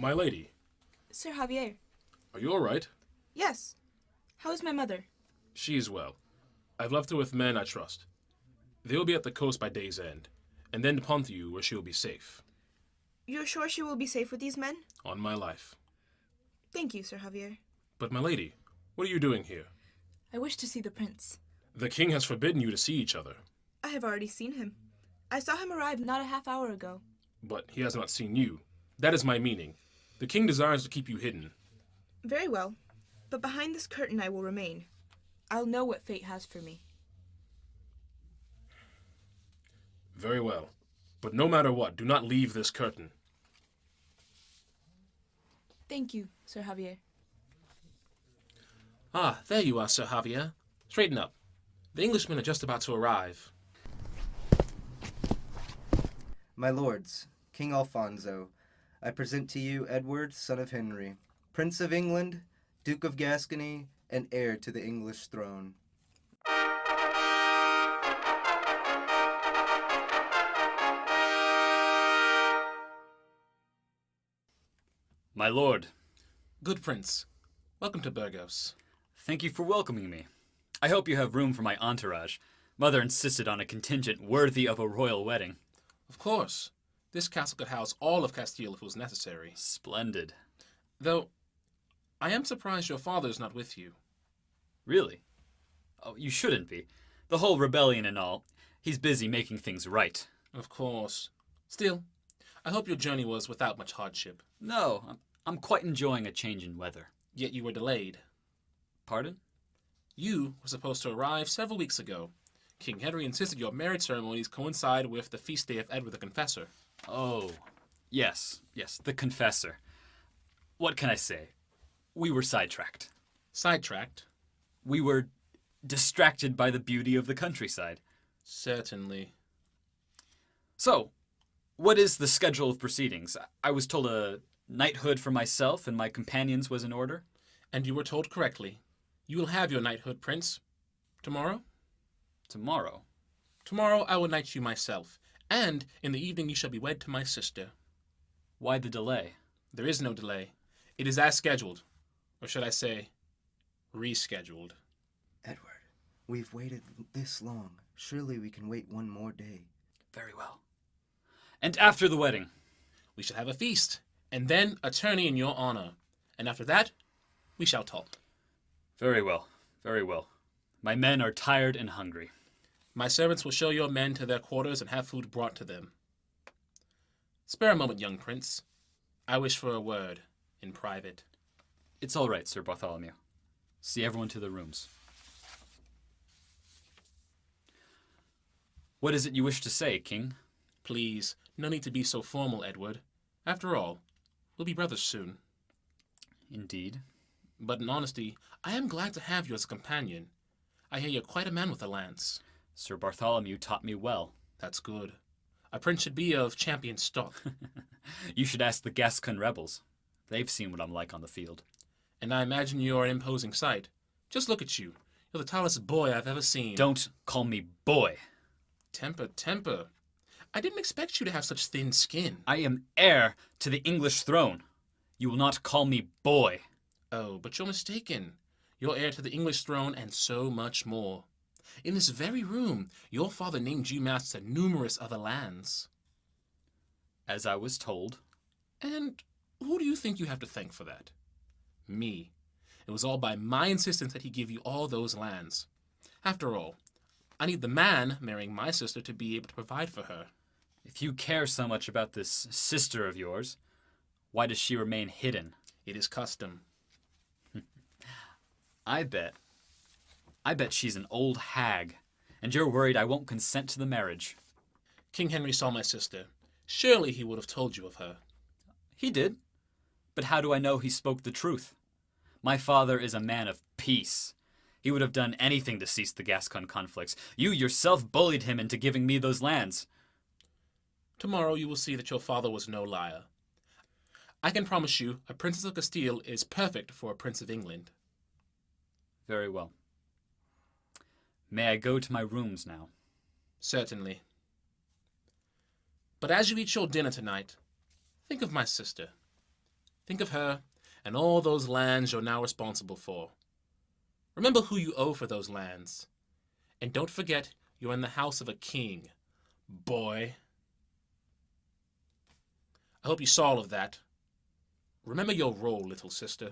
My lady. Sir Javier. Are you all right? Yes. How is my mother? She is well. I've left her with men I trust. They will be at the coast by day's end, and then to Ponthieu, where she will be safe. You're sure she will be safe with these men? On my life. Thank you, Sir Javier. But my lady, what are you doing here? I wish to see the prince. The king has forbidden you to see each other. I have already seen him. I saw him arrive not a half hour ago. But he has not seen you. That is my meaning. The king desires to keep you hidden. Very well. But behind this curtain I will remain. I'll know what fate has for me. Very well. But no matter what, do not leave this curtain. Thank you, Sir Javier. Ah, there you are, Sir Javier. Straighten up. The Englishmen are just about to arrive. My lords, King Alfonso, I present to you Edward, son of Henry, Prince of England, Duke of Gascony, and heir to the English throne. My lord. Good prince. Welcome to Burgos. Thank you for welcoming me. I hope you have room for my entourage. Mother insisted on a contingent worthy of a royal wedding. Of course. This castle could house all of Castile if it was necessary. Splendid. Though, I am surprised your father is not with you. Really? Oh, you shouldn't be. The whole rebellion and all. He's busy making things right. Of course. Still, I hope your journey was without much hardship. No, I'm quite enjoying a change in weather. Yet you were delayed. Pardon? You were supposed to arrive several weeks ago. King Henry insisted your marriage ceremonies coincide with the feast day of Edward the Confessor. Oh, yes, the Confessor. What can I say? We were sidetracked. Sidetracked? We were distracted by the beauty of the countryside. Certainly. So, what is the schedule of proceedings? I was told a knighthood for myself and my companions was in order. And you were told correctly. You will have your knighthood, Prince. Tomorrow? Tomorrow? Tomorrow I will knight you myself, and in the evening you shall be wed to my sister. Why the delay? There is no delay. It is as scheduled. Or should I say, rescheduled. Edward, we've waited this long. Surely we can wait one more day. Very well. And after the wedding? We shall have a feast, and then a tourney in your honor. And after that, we shall talk. Very well, very well. My men are tired and hungry. My servants will show your men to their quarters and have food brought to them. Spare a moment, young prince. I wish for a word, in private. It's all right, Sir Bartholomew. See everyone to their rooms. What is it you wish to say, King? Please, no need to be so formal, Edward. After all, we'll be brothers soon. Indeed. But in honesty, I am glad to have you as a companion. I hear you're quite a man with a lance. Sir Bartholomew taught me well. That's good. A prince should be of champion stock. You should ask the Gascon rebels. They've seen what I'm like on the field. And I imagine you're an imposing sight. Just look at you. You're the tallest boy I've ever seen. Don't call me boy. Temper, temper. I didn't expect you to have such thin skin. I am heir to the English throne. You will not call me boy. Oh, but you're mistaken. You're heir to the English throne and so much more. In this very room, your father named you master to numerous other lands. As I was told. And who do you think you have to thank for that? Me. It was all by my insistence that he give you all those lands. After all, I need the man marrying my sister to be able to provide for her. If you care so much about this sister of yours, why does she remain hidden? It is custom. I bet she's an old hag, and you're worried I won't consent to the marriage. King Henry saw my sister. Surely he would have told you of her. He did. But how do I know he spoke the truth? My father is a man of peace. He would have done anything to cease the Gascon conflicts. You yourself bullied him into giving me those lands. Tomorrow you will see that your father was no liar. I can promise you a princess of Castile is perfect for a prince of England. Very well. May I go to my rooms now? Certainly. But as you eat your dinner tonight, think of my sister. Think of her and all those lands you're now responsible for. Remember who you owe for those lands. And don't forget you're in the house of a king, boy. I hope you saw all of that. Remember your role, little sister.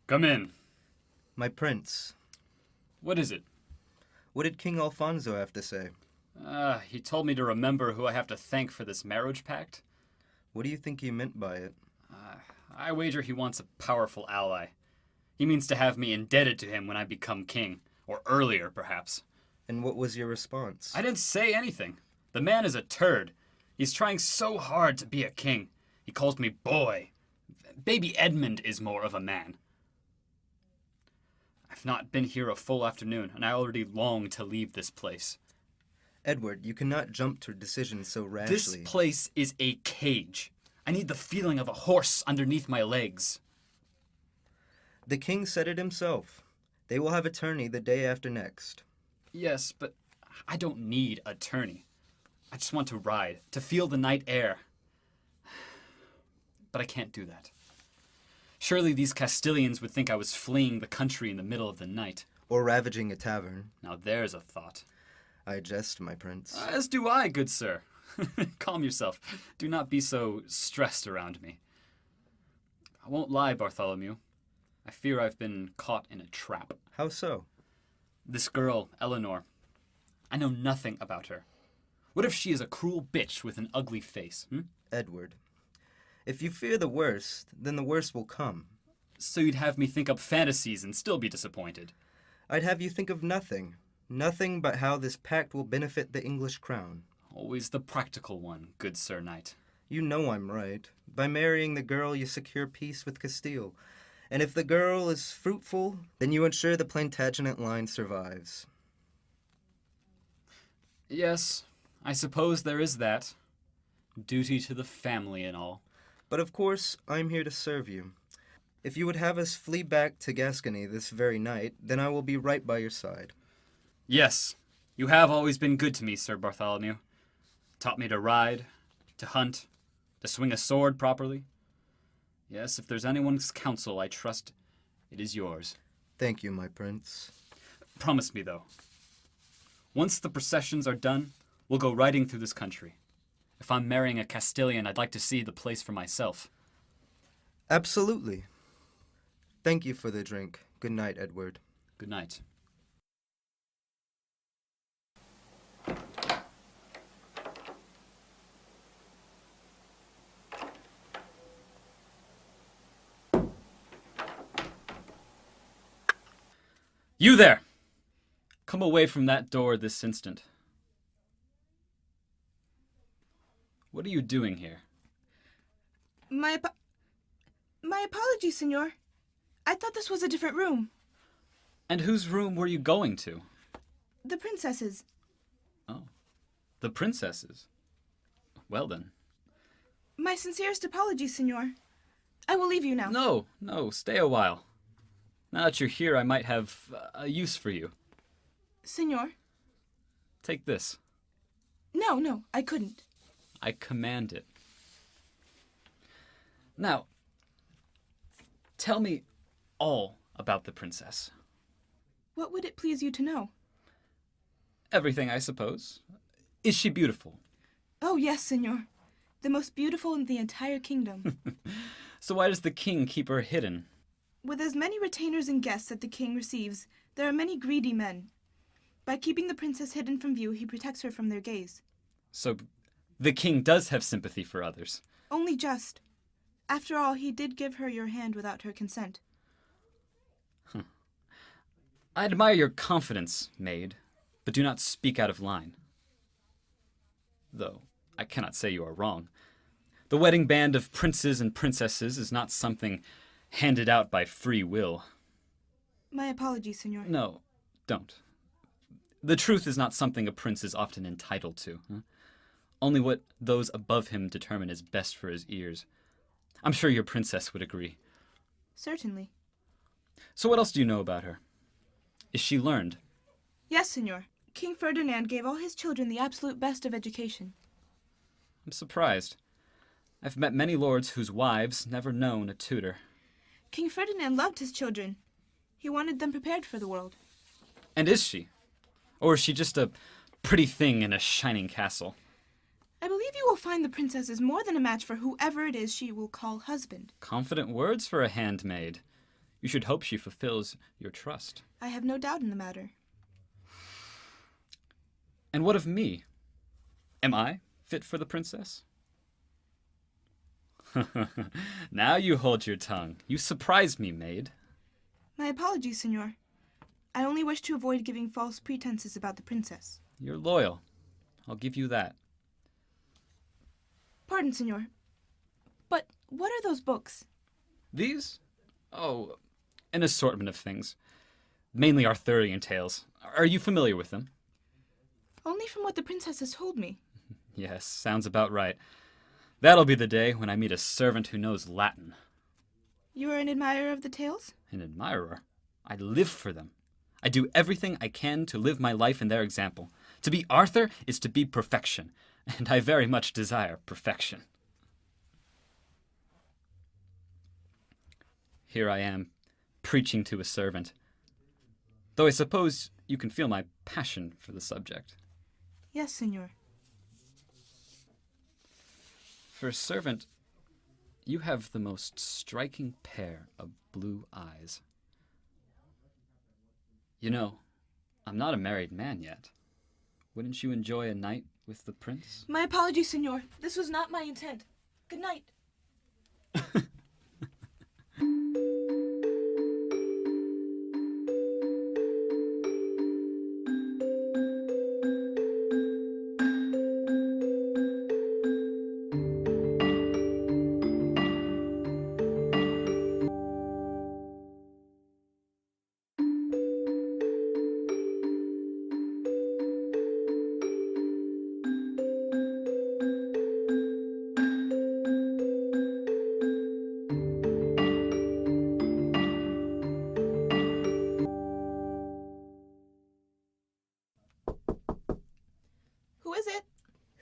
Come in. My prince, What is it? what did King Alfonso have to say? He told me to remember who I have to thank for this marriage pact. What do you think he meant by it? I wager he wants a powerful ally. He means to have me indebted to him when I become king. Or earlier, perhaps. And what was your response? I didn't say anything. The man is a turd. He's trying so hard to be a king. He calls me boy. Baby Edmund is more of a man. I've not been here a full afternoon, and I already long to leave this place. Edward, you cannot jump to decisions so rashly. This place is a cage. I need the feeling of a horse underneath my legs. The king said it himself. They will have a tourney the day after next. Yes, but I don't need a tourney. I just want to ride, to feel the night air. But I can't do that. Surely these Castilians would think I was fleeing the country in the middle of the night. Or ravaging a tavern. Now there's a thought. I jest, my prince. As do I, good sir. Calm yourself. Do not be so stressed around me. I won't lie, Bartholomew. I fear I've been caught in a trap. How so? This girl, Eleanor. I know nothing about her. What if she is a cruel bitch with an ugly face, Edward, if you fear the worst, then the worst will come. So you'd have me think up fantasies and still be disappointed. I'd have you think of nothing. Nothing but how this pact will benefit the English crown. Always the practical one, good Sir Knight. You know I'm right. By marrying the girl, you secure peace with Castile. And if the girl is fruitful, then you ensure the Plantagenet line survives. Yes, I suppose there is that. Duty to the family and all. But of course, I'm here to serve you. If you would have us flee back to Gascony this very night, then I will be right by your side. Yes, you have always been good to me, Sir Bartholomew. Taught me to ride, to hunt, to swing a sword properly. Yes, if there's anyone's counsel I trust, it is yours. Thank you, my prince. Promise me, though. Once the processions are done, we'll go riding through this country. If I'm marrying a Castilian, I'd like to see the place for myself. Absolutely. Thank you for the drink. Good night, Edward. Good night. You there! Come away from that door this instant. What are you doing here? My apologies, senor. I thought this was a different room. And whose room were you going to? The princess's. Oh, the princess's. Well then. My sincerest apologies, senor. I will leave you now. No, stay a while. Now that you're here, I might have a use for you. Senor? Take this. No, I couldn't. I command it. Now, tell me all about the princess. What would it please you to know? Everything, I suppose. Is she beautiful? Oh, yes, senor. The most beautiful in the entire kingdom. So why does the king keep her hidden? With as many retainers and guests that the king receives, there are many greedy men. By keeping the princess hidden from view, he protects her from their gaze. So the king does have sympathy for others. Only just. After all, he did give her your hand without her consent. I admire your confidence, maid. but do not speak out of line. Though I cannot say you are wrong. The wedding band of princes and princesses is not something handed out by free will. My apologies, senor. No, don't. The truth is not something a prince is often entitled to. Only what those above him determine is best for his ears. I'm sure your princess would agree. Certainly. So what else do you know about her? Is she learned? Yes, senor. King Ferdinand gave all his children the absolute best of education. I'm surprised. I've met many lords whose wives never known a tutor. King Ferdinand loved his children. He wanted them prepared for the world. And is she? Or is she just a pretty thing in a shining castle? I believe you will find the princess is more than a match for whoever it is she will call husband. Confident words for a handmaid. You should hope she fulfills your trust. I have no doubt in the matter. And what of me? Am I fit for the princess? Now you hold your tongue. You surprise me, maid. My apologies, senor. I only wish to avoid giving false pretenses about the princess. You're loyal. I'll give you that. Pardon, senor. But what are those books? These? Oh, an assortment of things. Mainly Arthurian tales. Are you familiar with them? Only from what the princess has told me. Yes, sounds about right. That'll be the day when I meet a servant who knows Latin. You are an admirer of the tales? An admirer? I live for them. I do everything I can to live my life in their example. To be Arthur is to be perfection, and I very much desire perfection. Here I am, preaching to a servant. Though I suppose you can feel my passion for the subject. Yes, senor. For a servant, you have the most striking pair of blue eyes. You know, I'm not a married man yet. Wouldn't you enjoy a night with the prince? My apologies, senor. This was not my intent. Good night.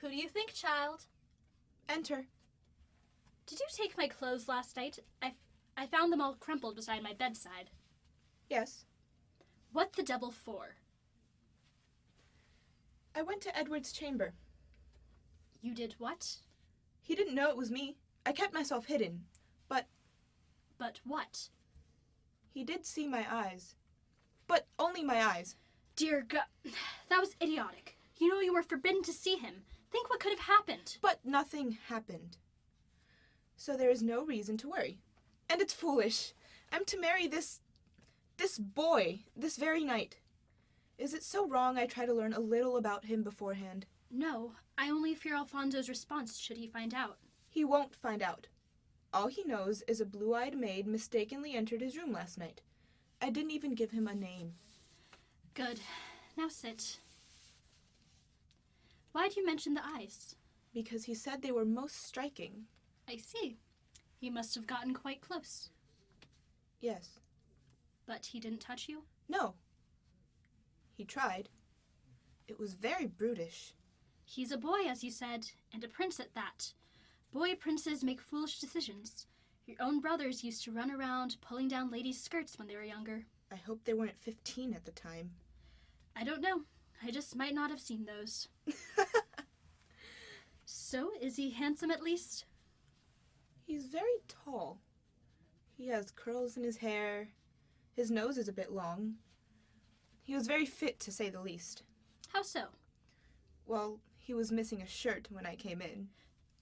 Who do you think, child? Enter. Did you take my clothes last night? I found them all crumpled beside my bedside. Yes. What the devil for? I went to Edward's chamber. You did what? He didn't know it was me. I kept myself hidden. But But what? he did see my eyes. But only my eyes. Dear God, that was idiotic. You know you were forbidden to see him. Think what could have happened. But nothing happened. So there is no reason to worry. And it's foolish. I'm to marry this boy this very night. Is it so wrong I try to learn a little about him beforehand? No, I only fear Alfonso's response should he find out. He won't find out. All he knows is a blue-eyed maid mistakenly entered his room last night. I didn't even give him a name. Good. Now sit. Why'd you mention the eyes? Because he said they were most striking. I see. He must have gotten quite close. Yes. But he didn't touch you? No. He tried. It was very brutish. He's a boy, as you said, and a prince at that. Boy princes make foolish decisions. Your own brothers used to run around pulling down ladies' skirts when they were younger. I hope they weren't 15 at the time. I don't know. I just might not have seen those. So, is he handsome at least? He's very tall. He has curls in his hair. His nose is a bit long. He was very fit, to say the least. How so? Well, he was missing a shirt when I came in.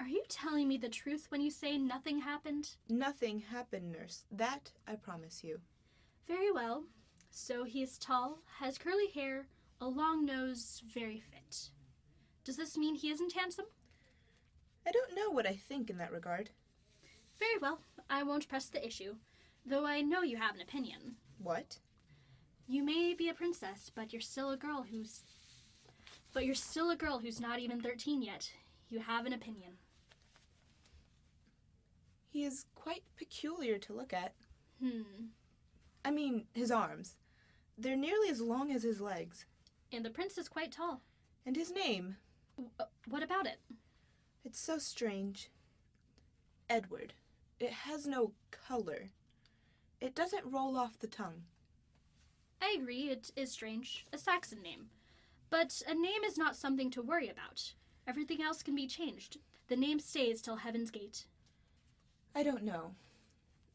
Are you telling me the truth when you say nothing happened? Nothing happened, nurse. That I promise you. Very well. So he is tall, has curly hair, a long nose, very fit. Does this mean he isn't handsome? I don't know what I think in that regard. Very well, I won't press the issue, though I know you have an opinion. What? You may be a princess, but you're still a girl who's not even 13 yet. You have an opinion. He is quite peculiar to look at. Hmm. I mean, his arms. They're nearly as long as his legs. And the prince is quite tall. And his name. What about it? It's so strange. Edward. It has no color. It doesn't roll off the tongue. I agree, it is strange. A Saxon name. But a name is not something to worry about. Everything else can be changed. The name stays till Heaven's Gate. I don't know.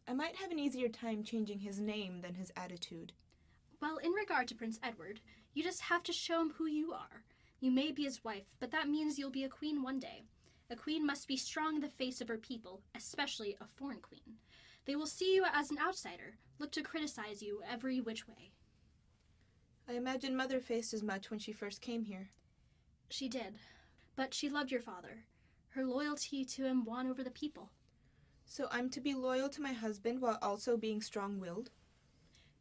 I might have an easier time changing his name than his attitude. Well, in regard to Prince Edward, you just have to show him who you are. You may be his wife, but that means you'll be a queen one day. A queen must be strong in the face of her people, especially a foreign queen. They will see you as an outsider, look to criticize you every which way. I imagine Mother faced as much when she first came here. She did, but she loved your father. Her loyalty to him won over the people. So I'm to be loyal to my husband while also being strong-willed?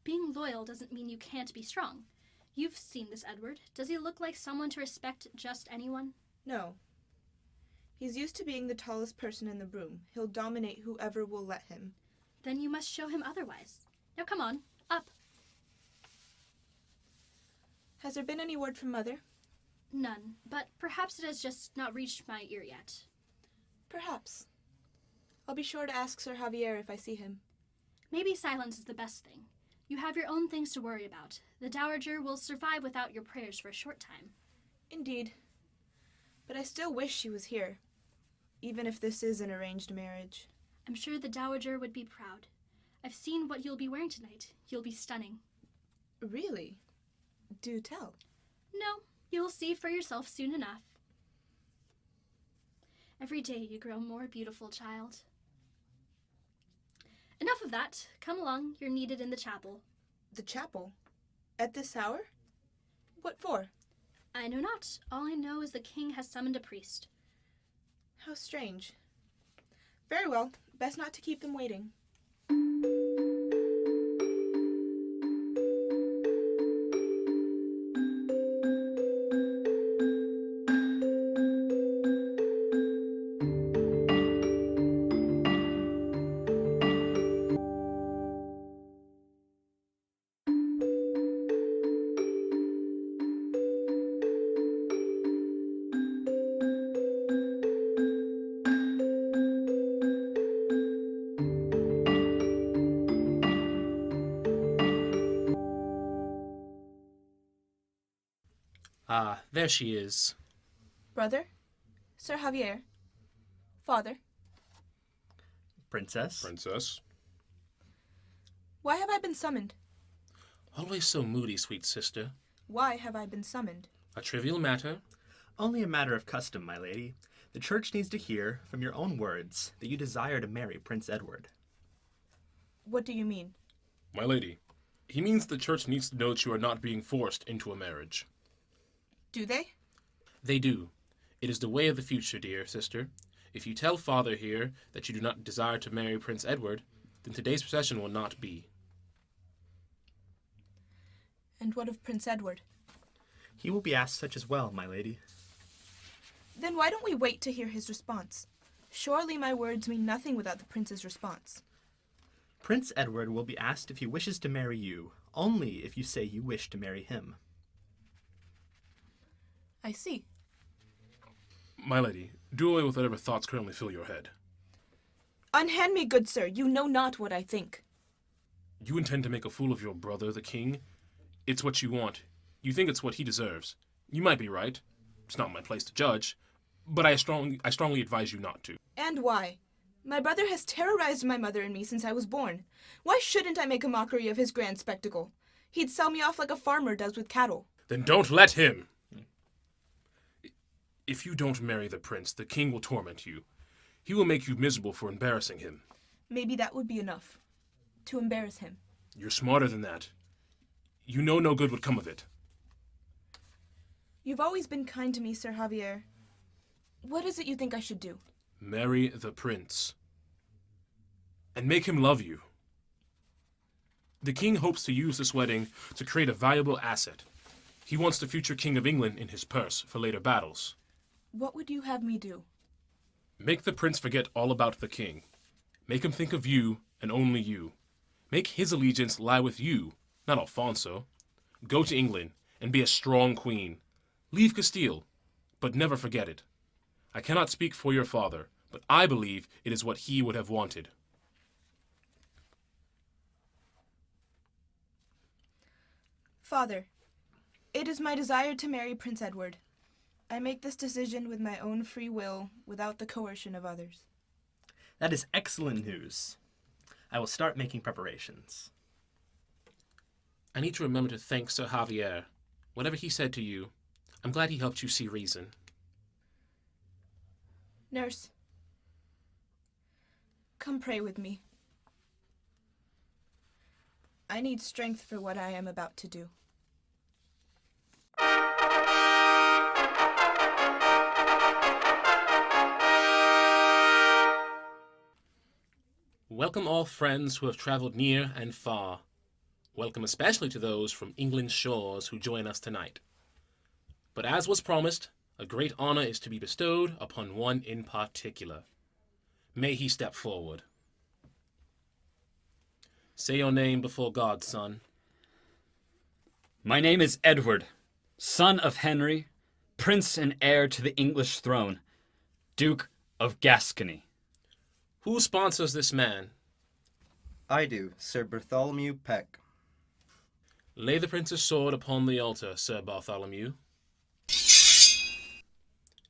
Being loyal doesn't mean you can't be strong. You've seen this Edward. Does he look like someone to respect just anyone? No. He's used to being the tallest person in the room. He'll dominate whoever will let him. Then you must show him otherwise. Now come on, up. Has there been any word from Mother? None, but perhaps it has just not reached my ear yet. Perhaps. I'll be sure to ask Sir Javier if I see him. Maybe silence is the best thing. You have your own things to worry about. The dowager will survive without your prayers for a short time. Indeed. But I still wish she was here, even if this is an arranged marriage. I'm sure the dowager would be proud. I've seen what you'll be wearing tonight. You'll be stunning. Really? Do tell. No, you'll see for yourself soon enough. Every day you grow more beautiful, child. Enough of that. Come along. You're needed in the chapel. The chapel? At this hour? What for? I know not. All I know is the king has summoned a priest. How strange. Very well. Best not to keep them waiting. Ah, there she is. Brother? Sir Javier? Father? Princess? Princess? Why have I been summoned? Always so moody, sweet sister. Why have I been summoned? A trivial matter. Only a matter of custom, my lady. The church needs to hear, from your own words, that you desire to marry Prince Edward. What do you mean? My lady, he means the church needs to know that you are not being forced into a marriage. Do they? They do. It is the way of the future, dear sister. If you tell father here that you do not desire to marry Prince Edward, then today's procession will not be. And what of Prince Edward? He will be asked such as well, my lady. Then why don't we wait to hear his response? Surely my words mean nothing without the prince's response. Prince Edward will be asked if he wishes to marry you, only if you say you wish to marry him. I see. My lady, do away with whatever thoughts currently fill your head. Unhand me, good sir. You know not what I think. You intend to make a fool of your brother, the king? It's what you want. You think it's what he deserves. You might be right. It's not my place to judge. But I strongly advise you not to. And why? My brother has terrorized my mother and me since I was born. Why shouldn't I make a mockery of his grand spectacle? He'd sell me off like a farmer does with cattle. Then don't let him! If you don't marry the prince, the king will torment you. He will make you miserable for embarrassing him. Maybe that would be enough. To embarrass him. You're smarter than that. You know no good would come of it. You've always been kind to me, Sir Javier. What is it you think I should do? Marry the prince. And make him love you. The king hopes to use this wedding to create a valuable asset. He wants the future king of England in his purse for later battles. What would you have me do? Make the prince forget all about the king. Make him think of you and only you. Make his allegiance lie with you, not Alfonso. Go to England and be a strong queen. Leave Castile, but never forget it. I cannot speak for your father, but I believe it is what he would have wanted. Father, it is my desire to marry Prince Edward. I make this decision with my own free will, without the coercion of others. That is excellent news. I will start making preparations. I need to remember to thank Sir Javier. Whatever he said to you, I'm glad he helped you see reason. Nurse, come pray with me. I need strength for what I am about to do. Welcome all friends who have traveled near and far. Welcome especially to those from England's shores who join us tonight. But as was promised, a great honor is to be bestowed upon one in particular. May he step forward. Say your name before God, son. My name is Edward, son of Henry, prince and heir to the English throne, Duke of Gascony. Who sponsors this man? I do, Sir Bartholomew Pecche. Lay the prince's sword upon the altar, Sir Bartholomew.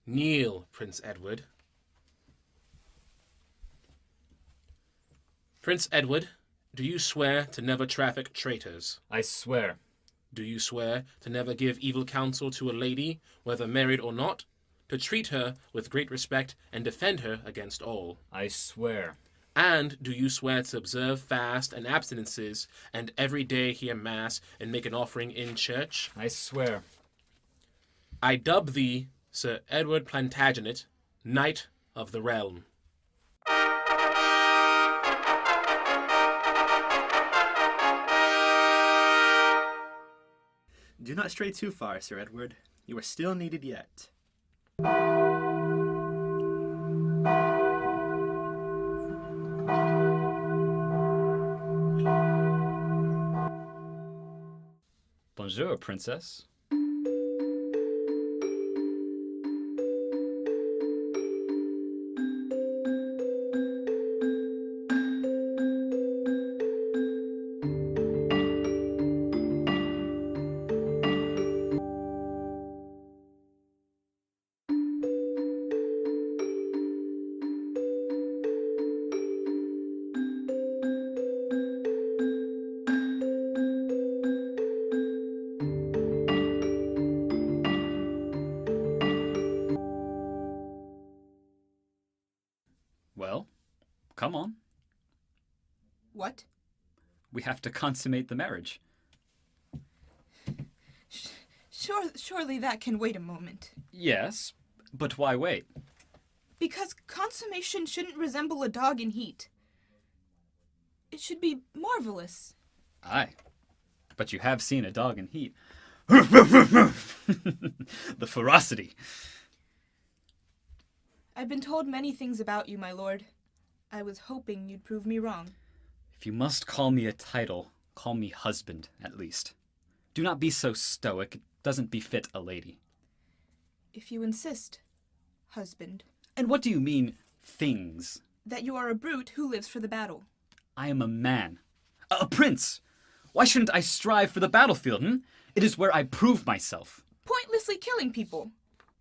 Kneel, Prince Edward. Prince Edward, do you swear to never traffic traitors? I swear. Do you swear to never give evil counsel to a lady, whether married or not, to treat her with great respect and defend her against all? I swear. And do you swear to observe fast and abstinences, and every day hear mass and make an offering in church? I swear. I dub thee Sir Edward Plantagenet, Knight of the Realm. Do not stray too far, Sir Edward. You are still needed yet. Bonjour, princess. Well, come on. What? We have to consummate the marriage. Surely that can wait a moment. Yes, but why wait? Because consummation shouldn't resemble a dog in heat. It should be marvelous. Aye, but you have seen a dog in heat. The ferocity. I've been told many things about you, my lord. I was hoping you'd prove me wrong. If you must call me a title, call me husband, at least. Do not be so stoic. It doesn't befit a lady. If you insist, husband. And what do you mean, things? That you are a brute who lives for the battle. I am a man. A prince! Why shouldn't I strive for the battlefield, It is where I prove myself. Pointlessly killing people.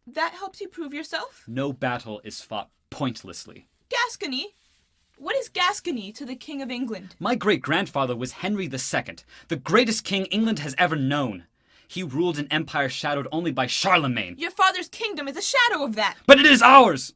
That helps you prove yourself? No battle is fought pointlessly. Gascony? What is Gascony to the King of England? My great-grandfather was Henry II, the greatest king England has ever known. He ruled an empire shadowed only by Charlemagne. Your father's kingdom is a shadow of that. But it is ours!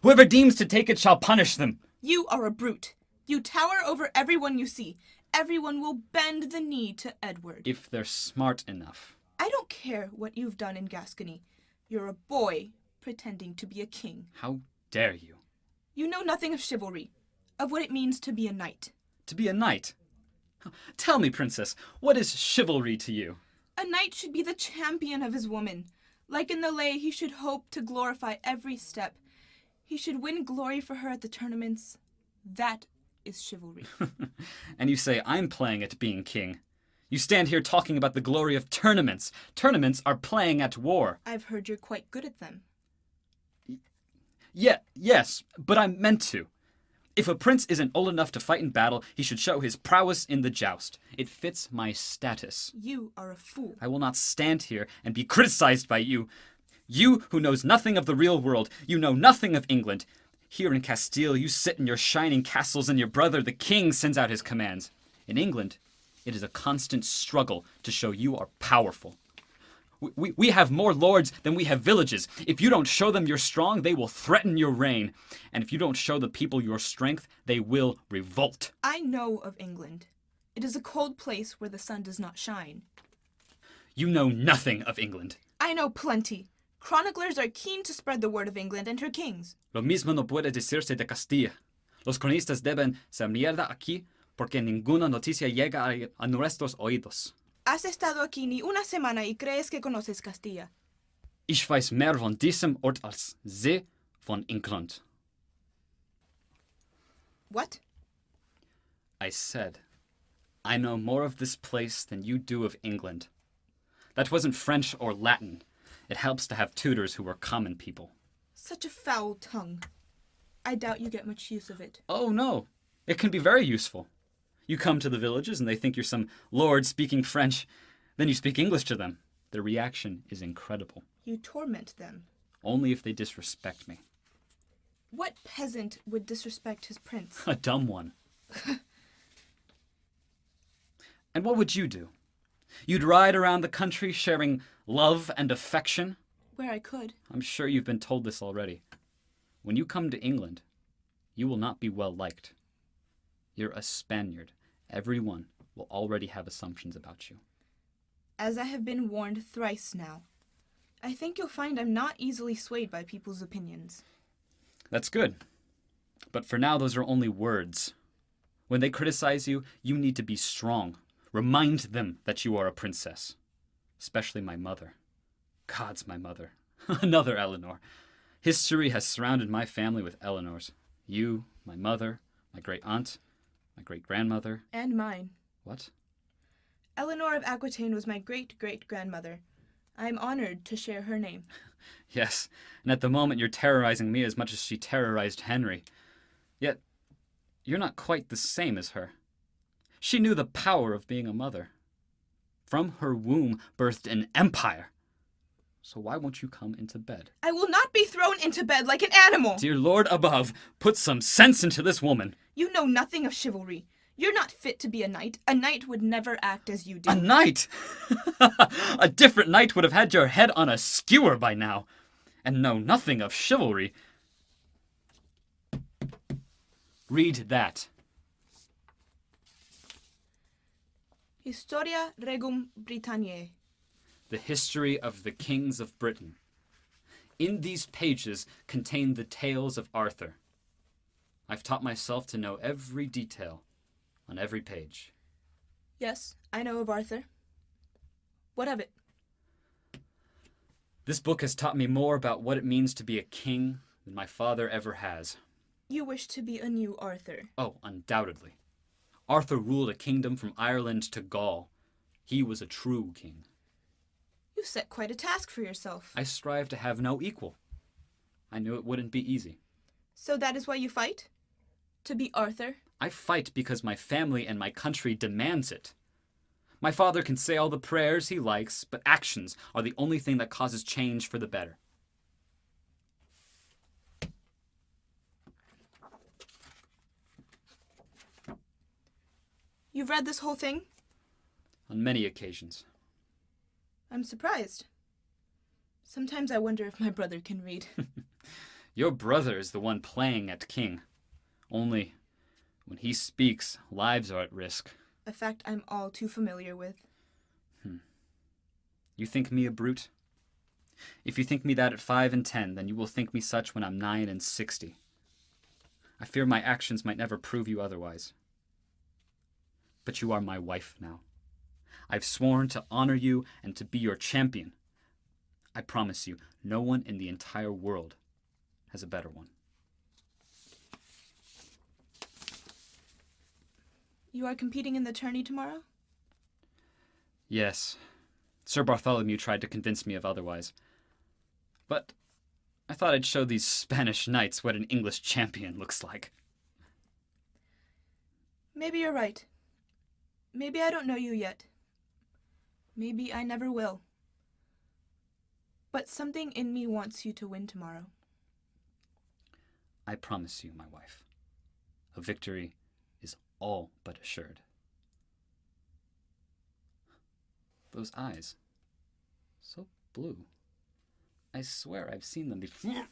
Whoever deems to take it shall punish them. You are a brute. You tower over everyone you see. Everyone will bend the knee to Edward. If they're smart enough. I don't care what you've done in Gascony. You're a boy pretending to be a king. How dare you? You know nothing of chivalry, of what it means to be a knight. To be a knight? Tell me, princess, what is chivalry to you? A knight should be the champion of his woman. Like in the lay, he should hope to glorify every step. He should win glory for her at the tournaments. That is chivalry. And you say I'm playing at being king. You stand here talking about the glory of tournaments. Tournaments are playing at war. I've heard you're quite good at them. Yes, but I'm meant to. If a prince isn't old enough to fight in battle, he should show his prowess in the joust. It fits my status. You are a fool. I will not stand here and be criticized by you. You who knows nothing of the real world. You know nothing of England. Here in Castile, you sit in your shining castles and your brother, the king, sends out his commands. In England, it is a constant struggle to show you are powerful. We have more lords than we have villages. If you don't show them you're strong, they will threaten your reign. And if you don't show the people your strength, they will revolt. I know of England. It is a cold place where the sun does not shine. You know nothing of England. I know plenty. Chroniclers are keen to spread the word of England and her kings. Lo mismo no puede decirse de Castilla. Los cronistas deben ser mierda aquí porque ninguna noticia llega a nuestros oídos. Has estado aquí ni una semana y crees que conoces Castilla. Ich weiß mehr von diesem Ort als Sie von England. What? I said, I know more of this place than you do of England. That wasn't French or Latin. It helps to have tutors who are common people. Such a foul tongue. I doubt you get much use of it. Oh, no. It can be very useful. You come to the villages and they think you're some lord speaking French. Then you speak English to them. Their reaction is incredible. You torment them. Only if they disrespect me. What peasant would disrespect his prince? A dumb one. And what would you do? You'd ride around the country sharing love and affection? Where I could. I'm sure you've been told this already. When you come to England, you will not be well liked. You're a Spaniard. Everyone will already have assumptions about you. As I have been warned thrice now, I think you'll find I'm not easily swayed by people's opinions. That's good. But for now, those are only words. When they criticize you, you need to be strong. Remind them that you are a princess. Especially my mother. God's my mother. Another Eleanor. History has surrounded my family with Eleanors. You, my mother, my great-aunt, my great-grandmother. And mine. What? Eleanor of Aquitaine was my great-great-grandmother. I am honored to share her name. Yes, and at the moment you're terrorizing me as much as she terrorized Henry. Yet, you're not quite the same as her. She knew the power of being a mother. From her womb birthed an empire. So why won't you come into bed? I will not be thrown into bed like an animal! Dear Lord above, put some sense into this woman. You know nothing of chivalry. You're not fit to be a knight. A knight would never act as you do. A knight? A different knight would have had your head on a skewer by now. And know nothing of chivalry. Read that. Historia Regum Britanniae. The history of the kings of Britain. In these pages contain the tales of Arthur. I've taught myself to know every detail on every page. Yes, I know of Arthur. What of it? This book has taught me more about what it means to be a king than my father ever has. You wish to be a new Arthur. Oh, undoubtedly. Arthur ruled a kingdom from Ireland to Gaul. He was a true king. You've set quite a task for yourself. I strive to have no equal. I knew it wouldn't be easy. So that is why you fight? To be Arthur? I fight because my family and my country demands it. My father can say all the prayers he likes, but actions are the only thing that causes change for the better. You've read this whole thing? On many occasions. I'm surprised. Sometimes I wonder if my brother can read. Your brother is the one playing at king. Only, when he speaks, lives are at risk. A fact I'm all too familiar with. You think me a brute? If you think me that at 5 and 10, then you will think me such when I'm 9 and 60. I fear my actions might never prove you otherwise. But you are my wife now. I've sworn to honor you and to be your champion. I promise you, no one in the entire world has a better one. You are competing in the tourney tomorrow? Yes. Sir Bartholomew tried to convince me of otherwise. But I thought I'd show these Spanish knights what an English champion looks like. Maybe you're right. Maybe I don't know you yet. Maybe I never will. But something in me wants you to win tomorrow. I promise you, my wife, a victory is all but assured. Those eyes, so blue. I swear I've seen them before.